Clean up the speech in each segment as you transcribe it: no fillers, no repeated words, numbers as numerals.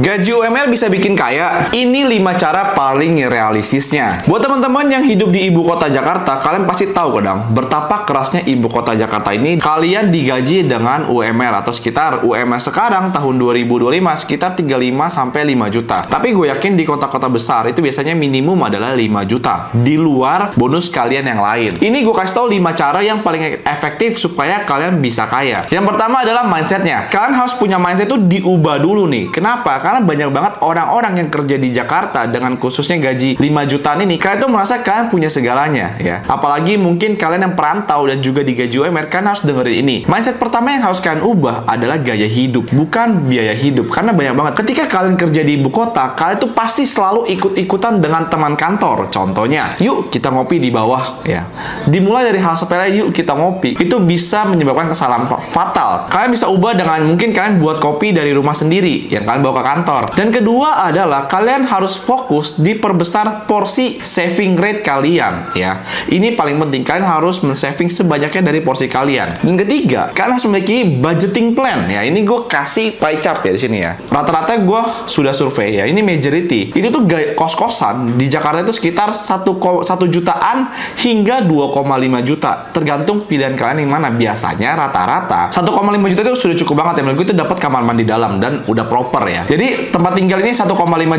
Gaji UMR bisa bikin kaya? Ini 5 cara paling realistisnya. Buat teman-teman yang hidup di ibu kota Jakarta, kalian pasti tahu kadang betapa kerasnya ibu kota Jakarta ini. Kalian digaji dengan UMR atau sekitar UMR sekarang tahun 2025 sekitar 35 sampai 5 juta. Tapi gue yakin di kota-kota besar itu biasanya minimum adalah 5 juta. Di luar bonus kalian yang lain. Ini gue kasih tahu 5 cara yang paling efektif supaya kalian bisa kaya. Yang pertama adalah mindsetnya. Kalian harus punya mindset itu diubah dulu nih. Kenapa? Karena banyak banget orang-orang yang kerja di Jakarta dengan khususnya gaji 5 jutaan ini, kalian tuh merasa kalian punya segalanya ya. Apalagi mungkin kalian yang perantau dan juga digaji UMR, kalian harus dengerin ini. Mindset pertama yang harus kalian ubah adalah gaya hidup, bukan biaya hidup. Karena banyak banget ketika kalian kerja di ibu kota, kalian tuh pasti selalu ikut-ikutan dengan teman kantor. Contohnya, yuk kita ngopi di bawah ya. Dimulai dari hal sepele, yuk kita ngopi. Itu bisa menyebabkan kesalahan fatal. Kalian bisa ubah dengan mungkin kalian buat kopi dari rumah sendiri yang kalian bawa ke kantor. Dan kedua adalah kalian harus fokus di perbesar porsi saving rate kalian ya. Ini paling penting, kalian harus men-saving sebanyaknya dari porsi kalian. Dan ketiga, kalian harus memiliki budgeting plan ya. Ini gue kasih pie chart ya di sini ya. Rata-rata gue sudah survei ya. Ini majority. Ini tuh kos-kosan di Jakarta itu sekitar 1 jutaan hingga 2,5 juta. Tergantung pilihan kalian yang mana. Biasanya rata-rata 1,5 juta itu sudah cukup banget ya. Menurut gue itu dapat kamar mandi dalam dan udah proper ya. Jadi tempat tinggal ini 1,5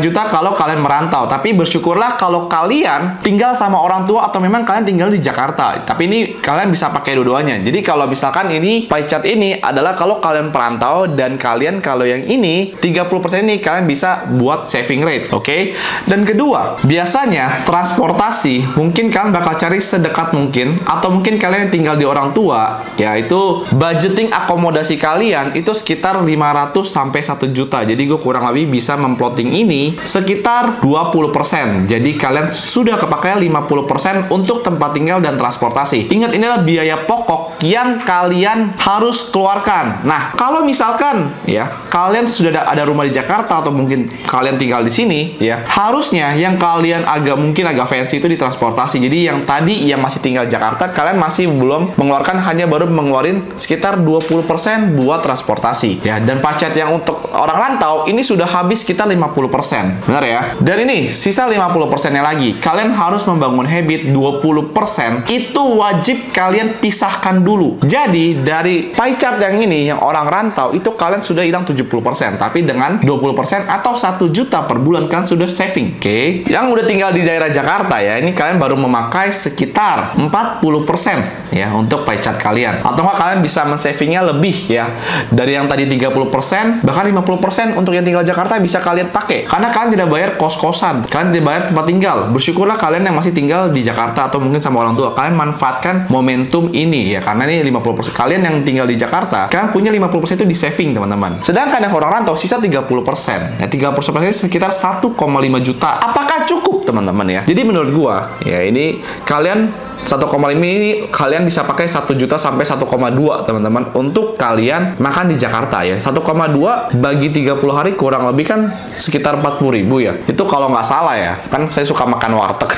juta kalau kalian merantau. Tapi bersyukurlah kalau kalian tinggal sama orang tua atau memang kalian tinggal di Jakarta. Tapi ini kalian bisa pakai dua-duanya. Jadi kalau misalkan ini pie chart ini adalah kalau kalian perantau dan kalian kalau yang ini 30% ini kalian bisa buat saving rate. Oke? Dan kedua, biasanya transportasi mungkin kalian bakal cari sedekat mungkin atau mungkin kalian yang tinggal di orang tua, yaitu budgeting akomodasi kalian itu sekitar 500 sampai 1 juta. Jadi gue kurang lebih bisa memplotting ini sekitar 20%. Jadi kalian sudah kepakai 50% untuk tempat tinggal dan transportasi. Ingat, ini adalah biaya pokok yang kalian harus keluarkan. Nah, kalau misalkan ya kalian sudah ada rumah di Jakarta atau mungkin kalian tinggal di sini ya, harusnya yang kalian mungkin agak fancy itu di transportasi. Jadi yang tadi yang masih tinggal di Jakarta, kalian masih belum mengeluarkan, hanya baru mengeluarin sekitar 20% buat transportasi ya. Dan pajak yang untuk orang rantau ini sudah habis sekitar 50%. Benar ya? Dan ini sisa 50%-nya lagi. Kalian harus membangun habit 20% itu wajib kalian pisahkan dulu. Jadi dari pie chart yang ini yang orang rantau itu kalian sudah hilang 70%. Tapi dengan 20% atau 1 juta per bulan kan sudah saving. Oke? Yang udah tinggal di daerah Jakarta ya, ini kalian baru memakai sekitar 40% ya untuk pie chart kalian. Atau nggak kalian bisa men-savingnya lebih ya. Dari yang tadi 30% bahkan 50% untuk yang tinggal Jakarta bisa kalian pakai. Karena kalian tidak bayar kos-kosan, kalian tidak bayar tempat tinggal. Bersyukurlah kalian yang masih tinggal di Jakarta atau mungkin sama orang tua, kalian manfaatkan momentum ini ya. Karena ini 50%. Kalian yang tinggal di Jakarta, kalian punya 50% itu di saving, teman-teman. Sedangkan yang orang rantau sisa 30%. Ya 30% sekitar 1,5 juta. Apakah cukup, teman-teman ya? Jadi menurut gua ya, ini kalian 1,5 ini kalian bisa pakai 1 juta sampai 1,2 teman-teman untuk kalian makan di Jakarta ya. 1,2 bagi 30 hari kurang lebih kan sekitar 40.000 ya. Itu kalau nggak salah ya. Kan saya suka makan warteg.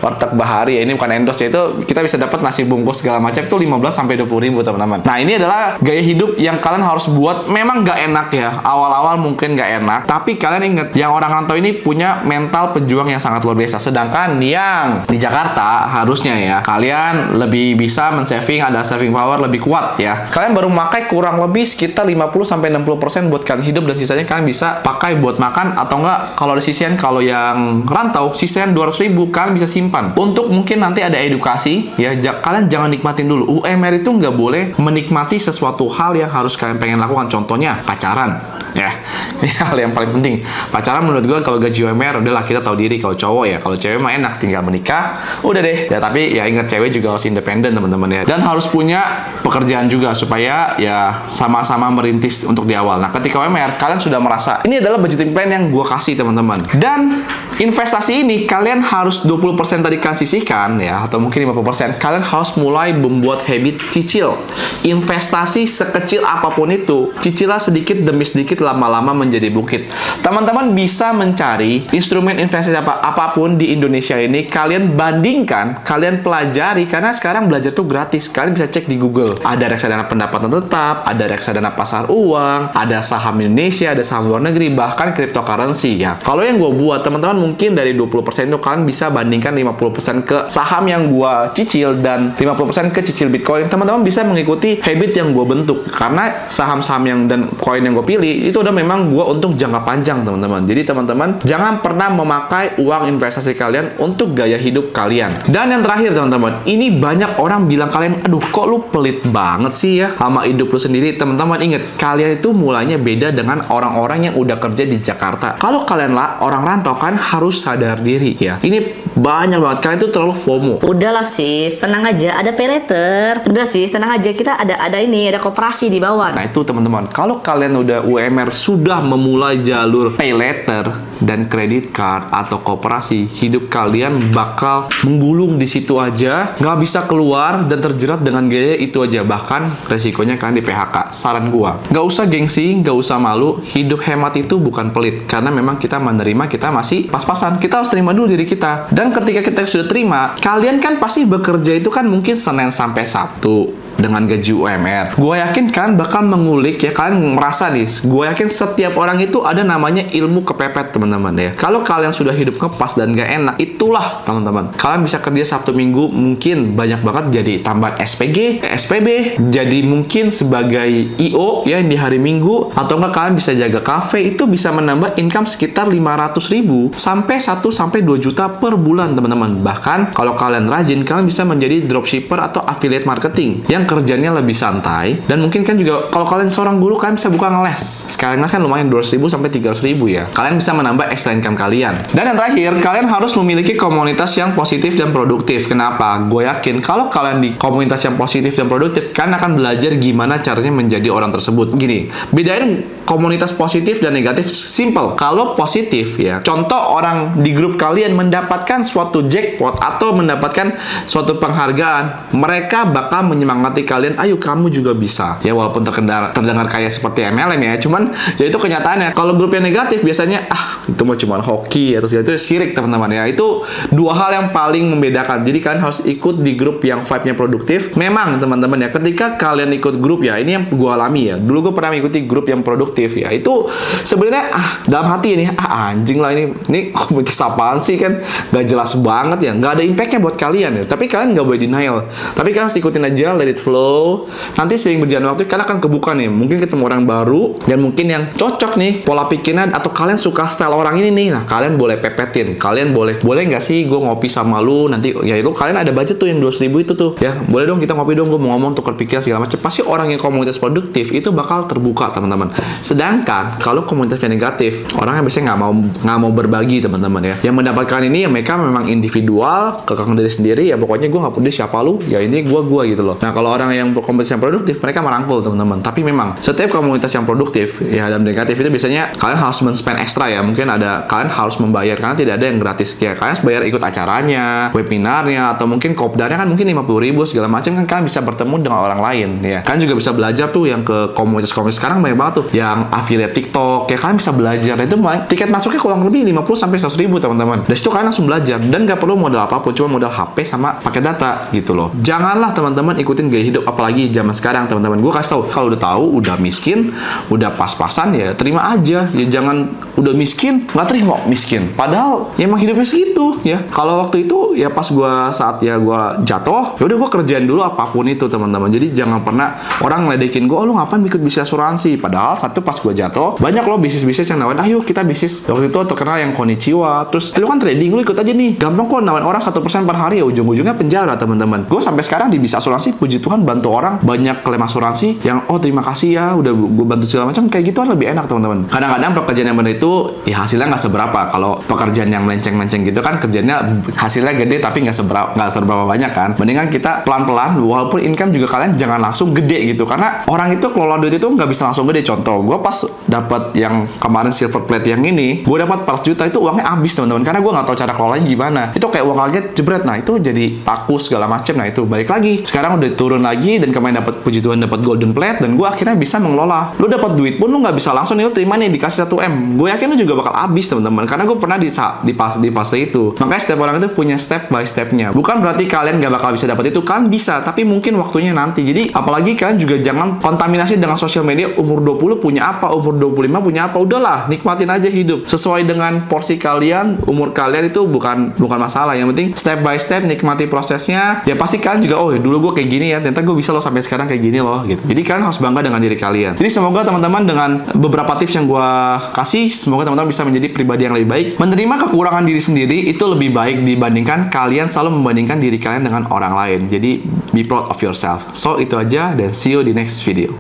Warteg Bahari ya. Ini bukan endorse ya. Itu kita bisa dapat nasi bungkus segala macam itu 15 sampai 20.000 teman-teman. Nah, ini adalah gaya hidup yang kalian harus buat. Memang nggak enak ya. Awal-awal mungkin nggak enak. Tapi kalian ingat, yang orang rantau ini punya mental pejuang yang sangat luar biasa. Sedangkan yang di Jakarta harusnya ya, kalian lebih bisa men-saving, ada saving power lebih kuat ya. Kalian baru memakai kurang lebih sekitar 50-60% buat kalian hidup, dan sisanya kalian bisa pakai buat makan atau enggak kalau ada sisian. Kalau yang rantau sisian 200.000 kalian bisa simpan untuk mungkin nanti ada edukasi ya. Kalian jangan nikmatin dulu. UMR itu nggak boleh menikmati sesuatu hal yang harus kalian pengen lakukan. Contohnya pacaran ya. Ini hal yang paling penting. Pacaran menurut gue kalau gaji UMR udahlah kita tahu diri. Kalau cowok ya, kalau cewek mah enak tinggal menikah udah deh ya. Tapi ya ingat, cewek juga harus independen teman-teman ya, dan harus punya pekerjaan juga supaya ya sama-sama merintis untuk di awal. Nah, ketika UMR kalian sudah merasa ini adalah budgeting plan yang gue kasih teman-teman. Dan investasi ini kalian harus 20% tadi kalian sisihkan ya, atau mungkin 50%. Kalian harus mulai membuat habit cicil. Investasi sekecil apapun itu, cicilah sedikit demi sedikit bukit lama-lama menjadi bukit. Teman-teman bisa mencari instrumen investasi apapun di Indonesia ini, kalian bandingkan, kalian pelajari, karena sekarang belajar tuh gratis. Kalian bisa cek di Google. Ada reksadana pendapatan tetap, ada reksadana pasar uang, ada saham Indonesia, ada saham luar negeri, bahkan cryptocurrency ya. Kalau yang gue buat, teman-teman mungkin dari 20% itu kalian bisa bandingkan 50% ke saham yang gue cicil dan 50% ke cicil Bitcoin. Teman-teman bisa mengikuti habit yang gue bentuk, karena saham-saham yang dan koin yang gue pilih itu udah memang gue untuk jangka panjang, teman-teman. Jadi teman-teman jangan pernah memakai uang investasi kalian untuk gaya hidup kalian. Dan yang terakhir teman-teman, ini banyak orang bilang kalian, aduh kok lu pelit banget sih ya sama hidup lu sendiri. Teman-teman ingat, kalian itu mulainya beda dengan orang-orang yang udah kerja di Jakarta. Kalau kalian lah orang rantau kan harus sadar diri ya. Ini banyak banget, kalian tuh terlalu FOMO. Udahlah sis, tenang aja, ada paylater. Udah sis, tenang aja, kita ada ada koperasi di bawah. Nah itu teman-teman, kalau kalian udah UMR sudah memulai jalur pay later dan kredit card atau koperasi, hidup kalian bakal menggulung di situ aja, nggak bisa keluar dan terjerat dengan gaya itu aja. Bahkan resikonya kalian di PHK. Saran gua, nggak usah gengsi, nggak usah malu. Hidup hemat itu bukan pelit, karena memang kita menerima, kita masih pas-pasan. Kita harus terima dulu diri kita. Dan ketika kita sudah terima, kalian kan pasti bekerja itu kan mungkin Senin sampai Sabtu dengan gaji UMR. Gue yakin kan bakal mengulik ya, kalian merasa nih, gue yakin setiap orang itu ada namanya ilmu kepepet teman-teman ya. Kalau kalian sudah hidup ngepas dan gak enak, itulah teman-teman, kalian bisa kerja Sabtu Minggu mungkin banyak banget jadi tambahan SPG, SPB, jadi mungkin sebagai IO ya di hari Minggu, atau enggak kalian bisa jaga kafe, itu bisa menambah income sekitar 500.000 sampai 1 sampai 2 juta per bulan teman-teman. Bahkan kalau kalian rajin, kalian bisa menjadi dropshipper atau affiliate marketing yang kerjanya lebih santai. Dan mungkin kan juga kalau kalian seorang guru, kan bisa buka ngeles. Sekali ngeles kan lumayan 200.000 sampai 300.000 ya. Kalian bisa menambah extra income kalian. Dan yang terakhir, kalian harus memiliki komunitas yang positif dan produktif. Kenapa? Gue yakin kalau kalian di komunitas yang positif dan produktif, kalian akan belajar gimana caranya menjadi orang tersebut. Gini, bedain komunitas positif dan negatif simple. Kalau positif ya, contoh orang di grup kalian mendapatkan suatu jackpot atau mendapatkan suatu penghargaan, mereka bakal menyemangati kalian, ayo kamu juga bisa ya, walaupun terdengar kayak seperti MLM ya, cuman ya itu kenyataannya. Kalau grup yang negatif biasanya itu mah cuma hoki atau itu syirik teman-teman ya. Itu dua hal yang paling membedakan. Jadi kalian harus ikut di grup yang vibe-nya produktif. Memang teman-teman ya, ketika kalian ikut grup ya, ini yang gue alami ya, dulu gue pernah mengikuti grup yang produktif ya, itu sebenarnya dalam hati ini anjing lah, ini komunitas apaan sih, kan gak jelas banget ya, gak ada impactnya buat kalian ya. Tapi kalian gak boleh denial, tapi kalian harus ikutin aja, let it flow. Nanti seiring berjalan waktu kalian akan kebuka nih, mungkin ketemu orang baru dan mungkin yang cocok nih pola pikirnya, atau kalian suka style orang ini nih, nah kalian boleh pepetin. Kalian boleh nggak sih gue ngopi sama lu nanti ya, itu kalian ada budget tuh yang 200.000 itu tuh ya, boleh dong kita ngopi dong, gue mau ngomong tukar pikiran segala macam. Pasti orang yang komunitas produktif itu bakal terbuka teman-teman. Sedangkan kalau komunitas yang negatif, orang yang biasanya nggak mau berbagi teman-teman ya. Yang mendapatkan ini ya mereka memang individual, kekang diri sendiri ya, pokoknya gue nggak peduli siapa lu ya, ini gue gitu loh. Nah kalau orang yang komunitas yang produktif, mereka merangkul teman-teman. Tapi memang setiap komunitas yang produktif ya dan negatif itu biasanya kalian harus men-spend ekstra ya, mungkin kalian harus membayar, karena tidak ada yang gratis ya. Kalian harus bayar ikut acaranya, webinarnya, atau mungkin kopdarnya kan mungkin 50.000 segala macam, kan kalian bisa bertemu dengan orang lain ya. Kalian juga bisa belajar tuh yang ke komunitas sekarang banyak banget tuh yang affiliate TikTok ya, kalian bisa belajar. Itu tiket masuknya kurang lebih 50 sampai 100.000 teman-teman. Dari situ kalian langsung belajar dan gak perlu modal apapun, cuma modal HP sama pakai data gitu loh. Janganlah teman-teman ikutin gaya hidup apalagi zaman sekarang teman-teman. Gue kasih tahu, kalau udah tahu udah miskin, udah pas-pasan ya terima aja ya. Jangan udah miskin nggak terima miskin, padahal ya emang hidupnya segitu ya. Kalau waktu itu ya pas saat gue jatuh, ya udah gue kerjain dulu apapun itu teman-teman. Jadi jangan pernah orang ngeledekin gue, lu ngapain ikut bisnis asuransi, padahal satu pas gue jatuh banyak loh bisnis-bisnis yang nawarin, ayo kita bisnis. Waktu itu terkenal yang Konnichiwa, terus lu kan trading, lu ikut aja nih, gampang kok nawarin orang 1% per hari ya, ujung-ujungnya penjara teman-teman. Gue sampai sekarang di bisnis asuransi, puji Tuhan bantu orang banyak klaim asuransi yang terima kasih ya udah gue bantu segala macam, kayak gitu kan lebih enak teman-teman. Kadang-kadang pekerjaan yang benar itu ya hasilnya nggak seberapa. Kalau pekerjaan yang melenceng-melenceng gitu kan kerjanya hasilnya gede tapi nggak seberapa banyak kan. Mendingan kita pelan-pelan, walaupun income juga kalian jangan langsung gede gitu, karena orang itu kelola duit itu nggak bisa langsung gede. Contoh gue pas dapat yang kemarin silver plate yang ini, gue dapat 400 juta itu uangnya habis teman-teman, karena gue nggak tahu cara kelolanya gimana. Itu kayak uang kaget jebret, nah itu jadi laku segala macam. Nah itu balik lagi, sekarang udah turun lagi dan kemarin dapat, puji Tuhan dapat golden plate, dan gue akhirnya bisa mengelola. Lu dapat duit pun lu nggak bisa langsung nih lu terima nih dikasih 1M. Gue yakin lu juga bakal habis teman-teman, karena gue pernah di fase itu. Makanya setiap orang itu punya step by stepnya. Bukan berarti kalian nggak bakal bisa dapat itu, kan bisa, tapi mungkin waktunya nanti. Jadi apalagi kalian juga jangan kontaminasi dengan sosial media. Umur 20 punya apa, umur 25 punya apa, udahlah nikmatin aja hidup sesuai dengan porsi kalian. Umur kalian itu bukan masalah, yang penting step by step nikmati prosesnya. Ya pasti kalian juga, oh ya dulu gue kayak gini ya, ternyata gue bisa loh sampai sekarang kayak gini loh gitu. Jadi kalian harus bangga dengan diri kalian. Jadi semoga teman-teman dengan beberapa tips yang gue kasih, semoga teman-teman bisa menjadi pribadi yang lebih baik. Menerima kekurangan diri sendiri itu lebih baik dibandingkan kalian selalu membandingkan diri kalian dengan orang lain. Jadi be proud of yourself. So itu aja, dan see you di next video.